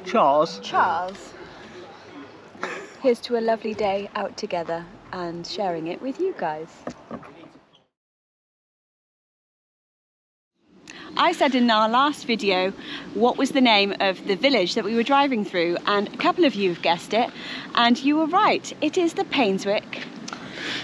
Charles. Charles. Here's to a lovely day out together and sharing it with you guys. I said in our last video what was the name of the village that we were driving through, and a couple of you have guessed it, and you were right. It is the Painswick.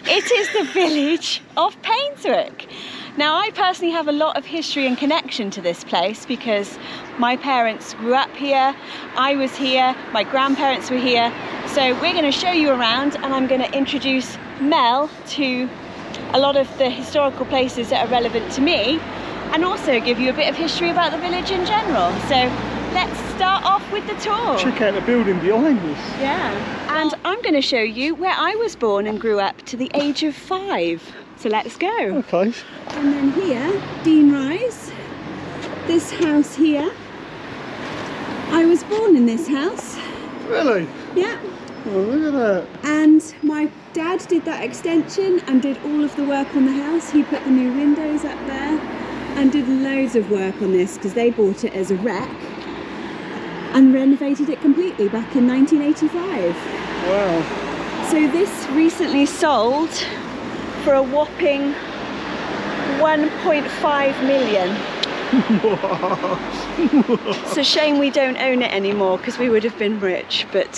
It is the village of Painswick. Now, I personally have a lot of history and connection to this place because my parents grew up here, I was here, my grandparents were here. So we're going to show you around, and I'm going to introduce Mel to a lot of the historical places that are relevant to me, and also give you a bit of history about the village in general. So let's start off with the tour. Check out the building behind us. Yeah. And I'm going to show you where I was born and grew up to the age of 5. So let's go. Okay. And then here, Dean Rise. This house here. I was born in this house. Really? Yeah. Oh, look at that. And my dad did that extension and did all of the work on the house. He put the new windows up there and did loads of work on this because they bought it as a wreck and renovated it completely back in 1985. Wow. So this recently sold for a whopping 1.5 million. It's a shame we don't own it anymore because we would have been rich, but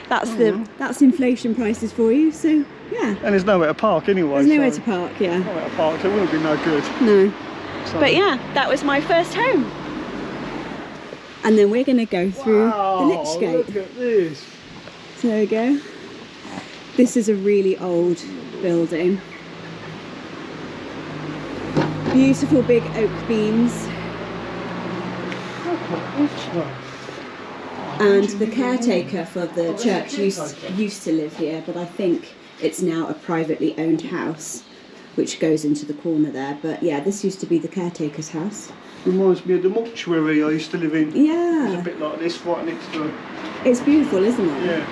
that's inflation prices for you. So yeah. And there's nowhere to park anyway. There's nowhere to park, yeah. Nowhere to park, so it wouldn't be no good. No. So. But yeah, that was my first home. And then we're going to go through the lich gate. Look at this. So there we go. This is a really old building. Beautiful big oak beams. And the caretaker for the church used to live here, but I think it's now a privately owned house, which goes into the corner there. But yeah, this used to be the caretaker's house. Reminds me of the mortuary I used to live in. Yeah. It's a bit like this, right next to it. It's beautiful, isn't it? Yeah.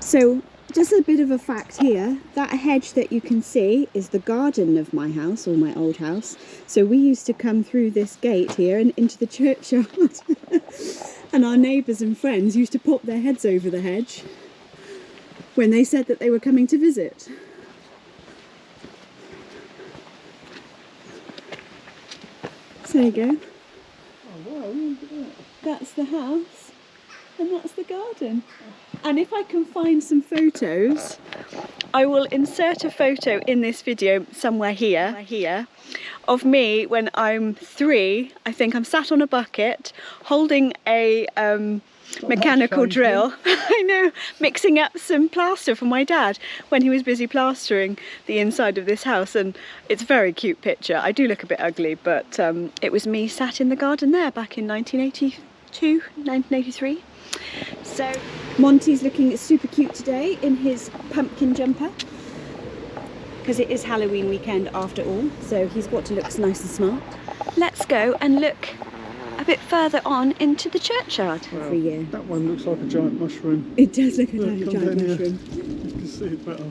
So, just a bit of a fact here, that hedge that you can see is the garden of my house, or my old house. So we used to come through this gate here and into the churchyard. And our neighbours and friends used to pop their heads over the hedge when they said that they were coming to visit. So there you go. Oh wow, look at that. That's the house and that's the garden. And if I can find some photos, I will insert a photo in this video somewhere here of me when I'm 3. I think I'm sat on a bucket holding a mechanical drill. I know, mixing up some plaster for my dad when he was busy plastering the inside of this house, and it's a very cute picture. I do look a bit ugly, but it was me sat in the garden there back in 1982, 1983. So Monty's looking super cute today in his pumpkin jumper because it is Halloween weekend after all, so he's got to look nice and smart. Let's go and look a bit further on into the churchyard. Wow, every year. That one looks like a giant mushroom. It does look like a Come giant down mushroom. Here. You can see it better.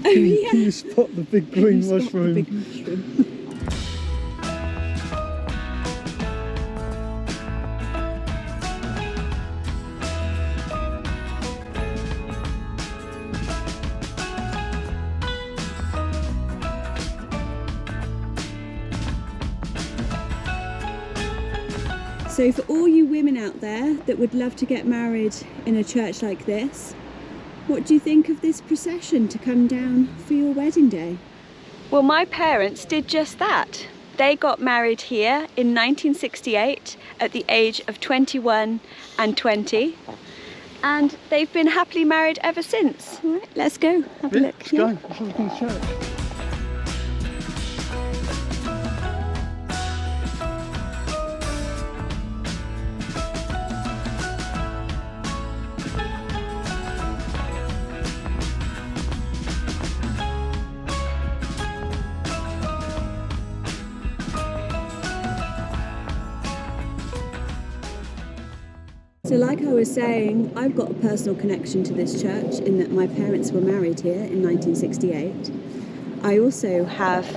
Oh yeah. Can you spot the big green mushroom? The big mushroom. So for all you women out there that would love to get married in a church like this, what do you think of this procession to come down for your wedding day? Well, my parents did just that. They got married here in 1968 at the age of 21 and 20, and they've been happily married ever since. All right, let's go have a look. Let's go. Let's have a look in the church. So like I was saying, I've got a personal connection to this church in that my parents were married here in 1968. I also have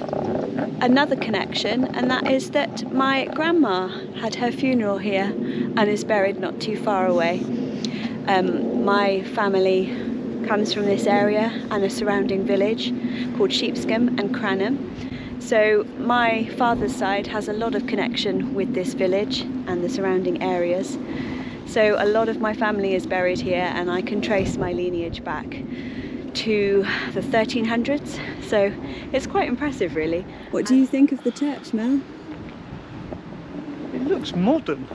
another connection, and that is that my grandma had her funeral here and is buried not too far away. My family comes from this area and a surrounding village called Sheepscombe and Cranham. So my father's side has a lot of connection with this village and the surrounding areas. So a lot of my family is buried here, and I can trace my lineage back to the 1300s. So it's quite impressive, really. What do you think of the church, Mel? It looks modern.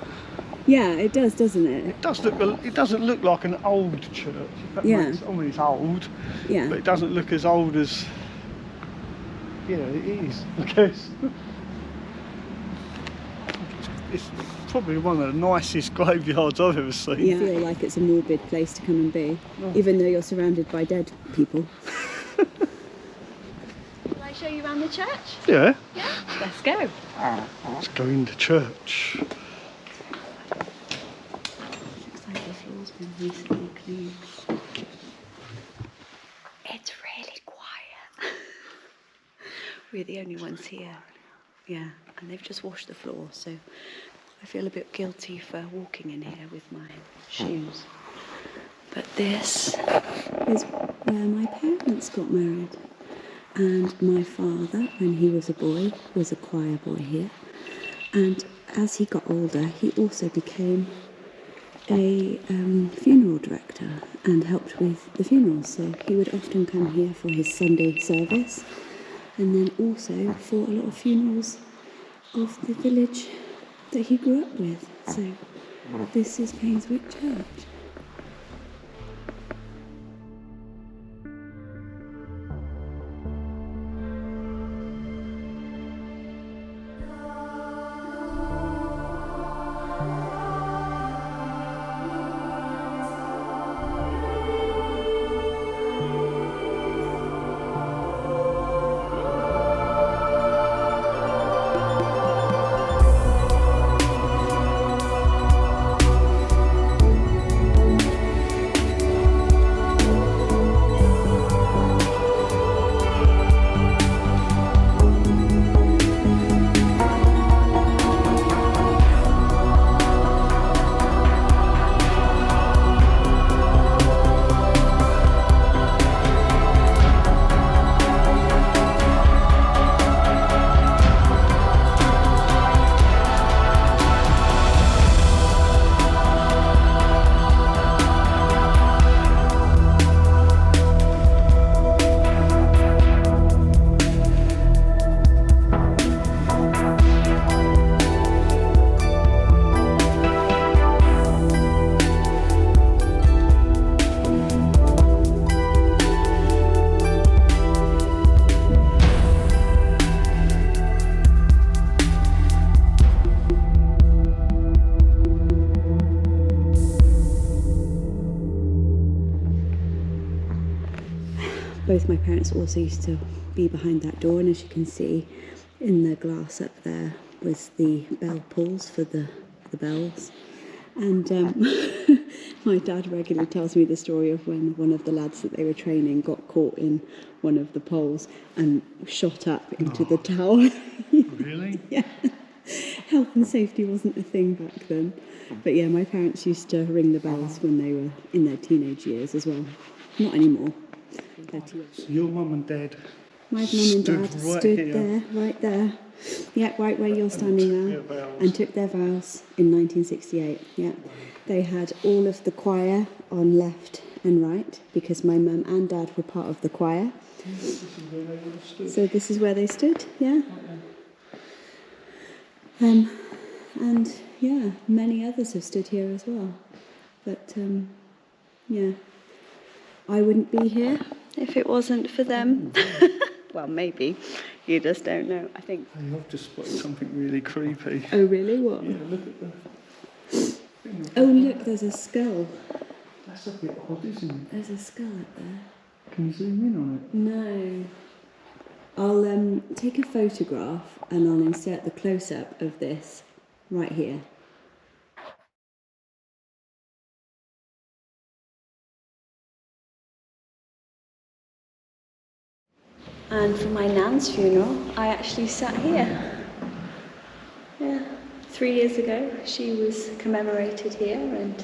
Yeah, it does, doesn't it? It doesn't look like an old church. Yeah. I mean, it's old. Yeah. But it doesn't look as old as, you know, it is, I guess. It's probably one of the nicest graveyards I've ever seen. You feel like it's a morbid place to come and be, even though you're surrounded by dead people. Shall I show you around the church? Yeah. Yeah? Let's go. Let's go in the church. Looks like the floor's been recently cleaned. It's really quiet. We're the only ones here. Yeah, and they've just washed the floor, so I feel a bit guilty for walking in here with my shoes. But this is where my parents got married. And my father, when he was a boy, was a choir boy here. And as he got older, he also became a funeral director and helped with the funerals. So he would often come here for his Sunday service, and then also for a lot of funerals of the village that he grew up with. So this is Painswick Church. Both my parents also used to be behind that door, and as you can see in the glass up there was the bell pulls for the bells. And my dad regularly tells me the story of when one of the lads that they were training got caught in one of the poles and shot up into the tower. Really? Yeah. Health and safety wasn't a thing back then. But yeah, my parents used to ring the bells when they were in their teenage years as well. Not anymore. So your mum and dad My mum and dad stood there, right there. Yeah, right where you're standing now. And took their vows in 1968. Yeah. They had all of the choir on left and right because my mum and dad were part of the choir. So this is where they stood, yeah. And yeah, many others have stood here as well. But yeah, I wouldn't be here if it wasn't for them. Well, maybe. You just don't know, I think. Hey, I've just spotted something really creepy. Oh, really? What? Yeah, look at the... Oh, look, there's a skull. That's a bit odd, isn't it? There's a skull up there. Can you zoom in on it? No. I'll take a photograph and I'll insert the close-up of this right here. And for my nan's funeral, I actually sat here. Yeah, 3 years ago, she was commemorated here, and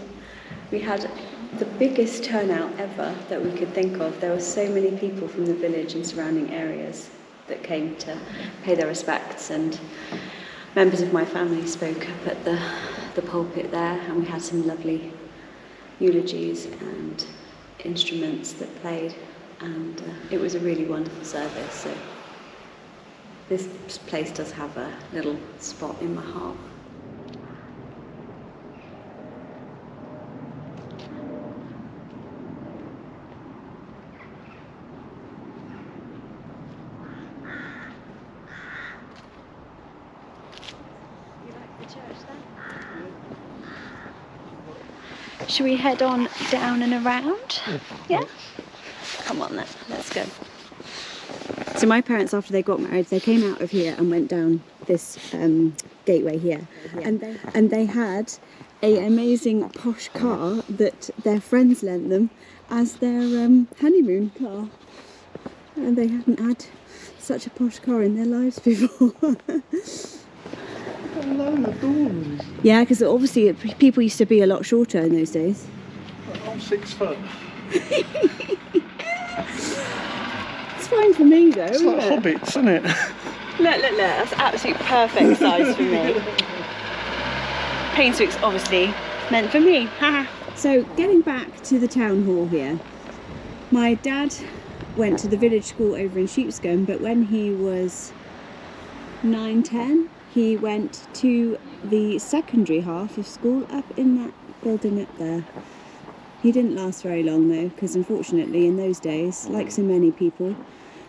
we had the biggest turnout ever that we could think of. There were so many people from the village and surrounding areas that came to pay their respects, and members of my family spoke up at the pulpit there, and we had some lovely eulogies and instruments that played, and it was a really wonderful service. So this place does have a little spot in my heart. Should we head on down and around? Yeah? Come on then, let's go. So my parents, after they got married, they came out of here and went down this gateway here. And they had an amazing posh car that their friends lent them as their honeymoon car. And they hadn't had such a posh car in their lives before. Yeah, because obviously people used to be a lot shorter in those days. I'm 6 foot. It's fine for me though. It's like hobbits, isn't it? Look, that's absolute perfect size for me. Painswick's obviously meant for me. So getting back to the town hall here, my dad went to the village school over in Sheepscombe, but when he was 9, 10, he went to the secondary half of school up in that building up there. He didn't last very long though, because unfortunately in those days, like so many people,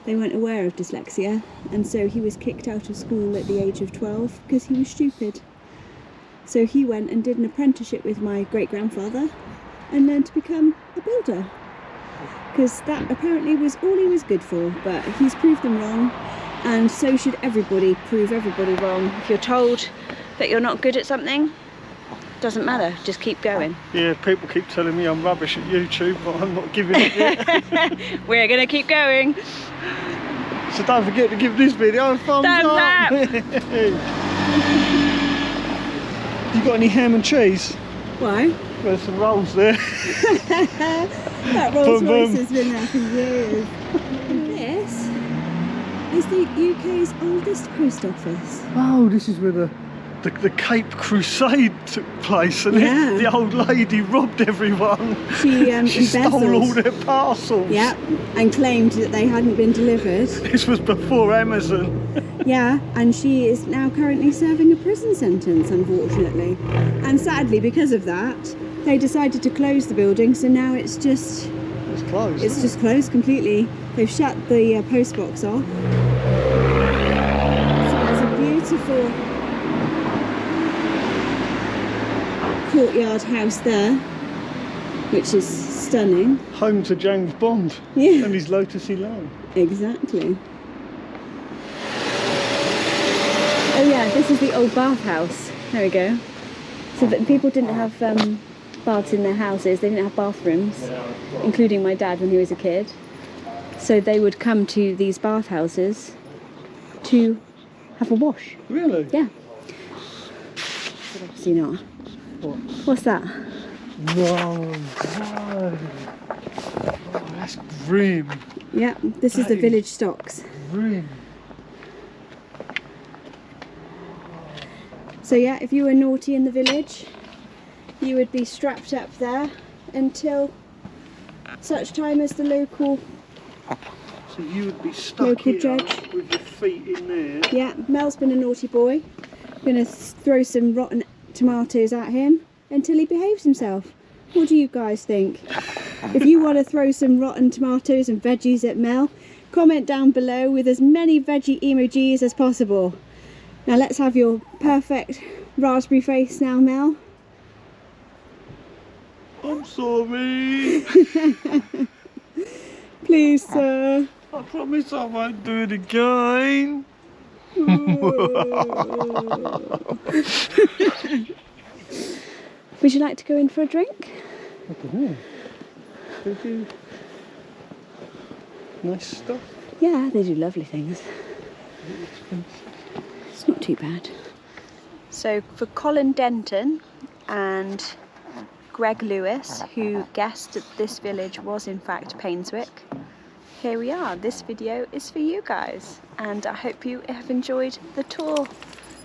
they weren't aware of dyslexia, and so he was kicked out of school at the age of 12 because he was stupid. So he went and did an apprenticeship with my great-grandfather and learned to become a builder, because that apparently was all he was good for, but he's proved them wrong. And so should everybody prove everybody wrong. If you're told that you're not good at something, doesn't matter, just keep going. Yeah, people keep telling me I'm rubbish at YouTube, but I'm not giving it yet. We're gonna keep going. So don't forget to give this video a thumbs up. You got any ham and cheese? Why? There's some rolls there. That Rolls Royce has been there for years. This is the UK's oldest post office. Oh, this is where the Cape Crusade took place, and the old lady robbed everyone. She stole all their parcels. Yeah, and claimed that they hadn't been delivered. This was before Amazon. Yeah, and she is now currently serving a prison sentence, unfortunately. And sadly, because of that, they decided to close the building, so now it's just... It's closed. It's just closed completely. They've shut the post box off. So there's a beautiful courtyard house there, which is stunning. Home to James Bond. Yeah. And his Lotus Elan. Exactly. Oh yeah, this is the old bathhouse. There we go. So that people didn't have baths in their houses, they didn't have bathrooms, including my dad when he was a kid. So they would come to these bathhouses to have a wash. Really? Yeah. But obviously not. What? What's that? No. Oh, that's grim. Yeah, this is the village stocks. Grim. So yeah, if you were naughty in the village, you would be strapped up there until such time as the local So you would be stuck here judge with your feet in there. Yeah, Mel's been a naughty boy. I'm going to throw some rotten tomatoes at him until he behaves himself. What do you guys think? If you want to throw some rotten tomatoes and veggies at Mel, comment down below with as many veggie emojis as possible. Now let's have your perfect raspberry face now, Mel. I'm sorry. Please, sir. I promise I won't do it again. Would you like to go in for a drink? I don't know. They do nice stuff. Yeah, they do lovely things. It's not too bad. So for Colin Denton and Greg Lewis, who guessed that this village was in fact Painswick, here we are. This video is for you guys, and I hope you have enjoyed the tour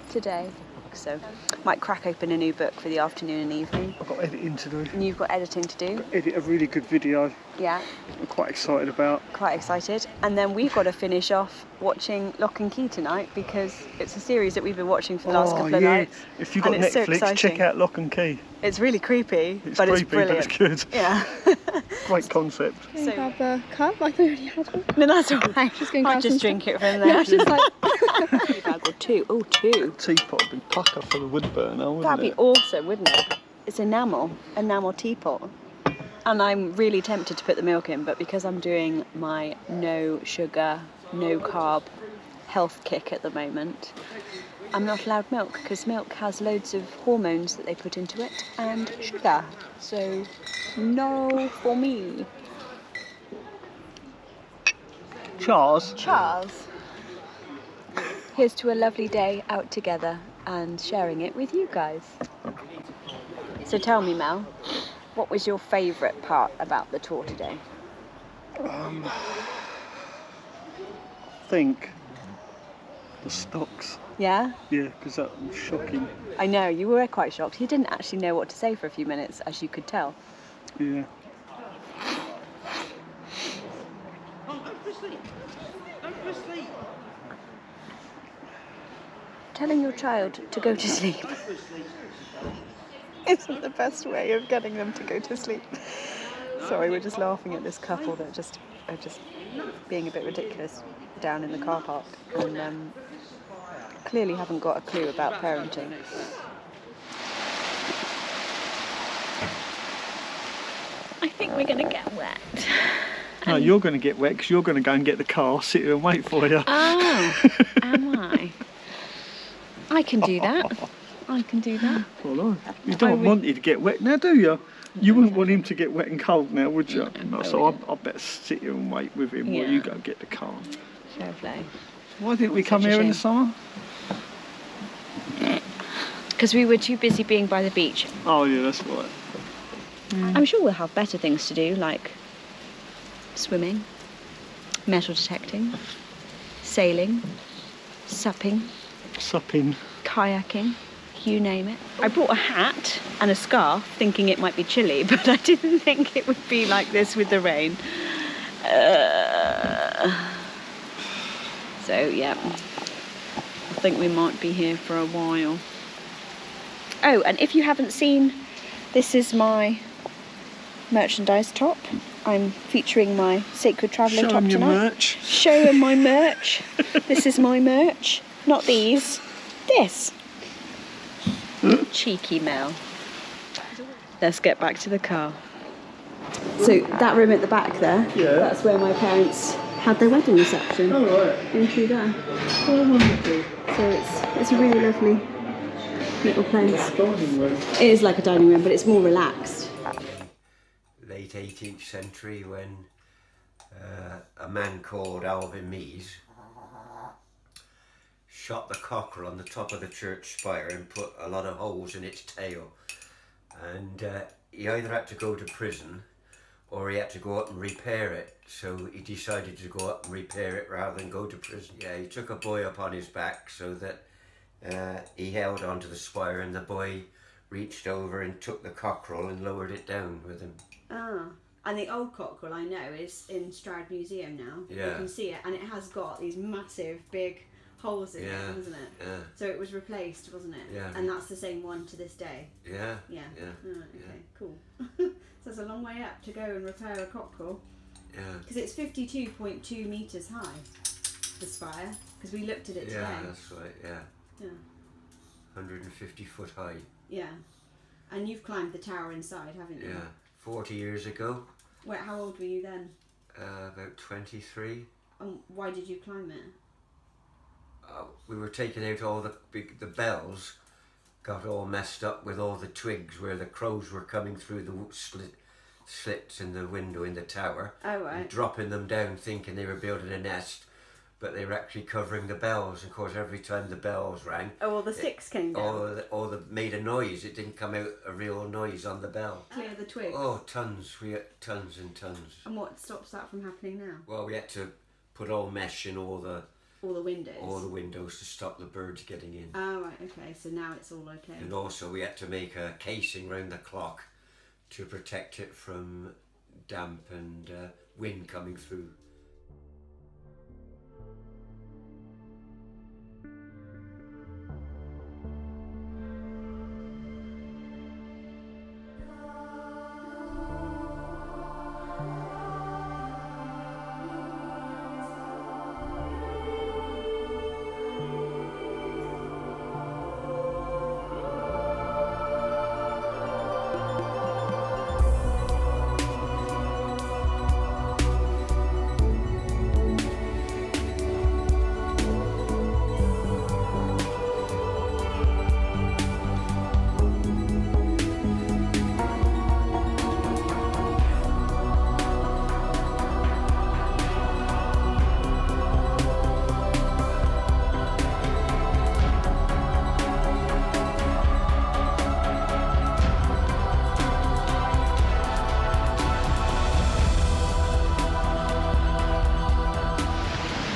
today. So, might crack open a new book for the afternoon and evening. I've got editing to do. And you've got editing to do. Edit a really good video. Yeah. I'm quite excited about. Quite excited. And then we've got to finish off watching Lock and Key tonight, because it's a series that we've been watching for the last couple of nights. If you've got Netflix, so check out Lock and Key. It's really creepy, but it's brilliant. But it's good. Yeah. Great concept. Can you grab a cup? I thought you already had one. No, that's all right. I'll just drink it from there. Yeah, just like... Bag or two. Oh, two. Teapot would be pucker for the wood burner, wouldn't That'd be awesome, wouldn't it? It's enamel teapot. And I'm really tempted to put the milk in, but because I'm doing my no sugar, no carb health kick at the moment, I'm not allowed milk, because milk has loads of hormones that they put into it and sugar. So no for me. Charles. Here's to a lovely day out together and sharing it with you guys. So tell me, Mel, what was your favourite part about the tour today? I think the stocks. Yeah? Yeah, because that was shocking. I know, you were quite shocked. He didn't actually know what to say for a few minutes, as you could tell. Yeah. Telling your child to go to sleep isn't the best way of getting them to go to sleep. Sorry, we're just laughing at this couple that are just being a bit ridiculous down in the car park, and clearly haven't got a clue about parenting. I think we're going to get wet. No, you're going to get wet because you're going to go and get the car, sit here and wait for you. Oh, am I? I can do that. Well, you don't want him to get wet now, do you? You wouldn't want him to get wet and cold now, would you? No, so I better sit here and wait with him while you go get the car. Fair play. Why didn't we come here in the summer? Because we were too busy being by the beach. Oh yeah, that's right. I'm sure we'll have better things to do, like swimming, metal detecting, sailing, supping, kayaking, you name it. I brought a hat and a scarf thinking it might be chilly, but I didn't think it would be like this with the rain. So yeah, I think we might be here for a while. Oh, and if you haven't seen, this is my merchandise top. I'm featuring my Sacred Traveller top tonight. Show 'em your merch. Show 'em my merch. This is my merch. Not these. This. Cheeky Mel. Let's get back to the car. So that room at the back there, that's where my parents had their wedding reception. Oh right. In through there. Oh wonderful. So it's a really lovely little place. Dining room. It is like a dining room, but it's more relaxed. Late 18th century, when a man called Alvin Mees shot the cockerel on the top of the church spire and put a lot of holes in its tail, and he either had to go to prison or he had to go up and repair it, so he decided to go up and repair it rather than go to prison. Yeah, he took a boy up on his back so that he held onto the spire, and the boy reached over and took the cockerel and lowered it down with him. Ah, and the old cockerel I know is in Stroud Museum now. Yeah. You can see it, and it has got these massive big holes in it, hasn't it? Yeah. So it was replaced, wasn't it? Yeah. And that's the same one to this day. Yeah. Yeah. Yeah. Right, okay, cool. So it's a long way up to go and repair a cockerel. Yeah. Because it's 52.2 metres high, the spire, because we looked at it today. Yeah, that's right, yeah. Yeah. 150 foot high. Yeah. And you've climbed the tower inside, haven't you? Yeah. 40 years ago. Wait, how old were you then? About 23. And why did you climb it? We were taking out all the bells, got all messed up with all the twigs where the crows were coming through the slit, slits in the window in the tower. Oh, right. And dropping them down thinking they were building a nest, but they were actually covering the bells. Of course, every time the bells rang... Oh, well, the sticks came down. Or the made a noise. It didn't come out a real noise on the bell. Clear the twigs? Oh, tons. We had tons and tons. And what stops that from happening now? Well, we had to put all mesh in all the windows? All the windows to stop the birds getting in. Oh, right, okay. So now it's all okay. And also we had to make a casing round the clock to protect it from damp and wind coming through.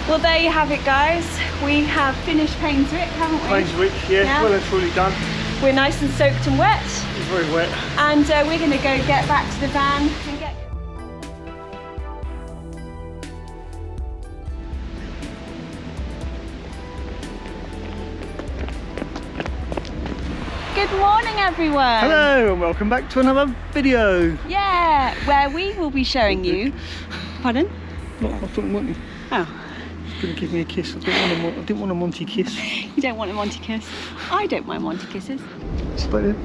Well, there you have it, guys. We have finished Painswick, haven't we? Painswick, yeah, well and truly done. We're nice and soaked and wet. It's very wet. And we're going to go get back to the van and get... Good morning, everyone. Hello and welcome back to another video. Yeah, where we will be showing you... Pardon? Look, I thought Monty Oh. was going to give me a kiss. I didn't want a Monty kiss. You don't want a Monty kiss? I don't mind Monty kisses. It's about it.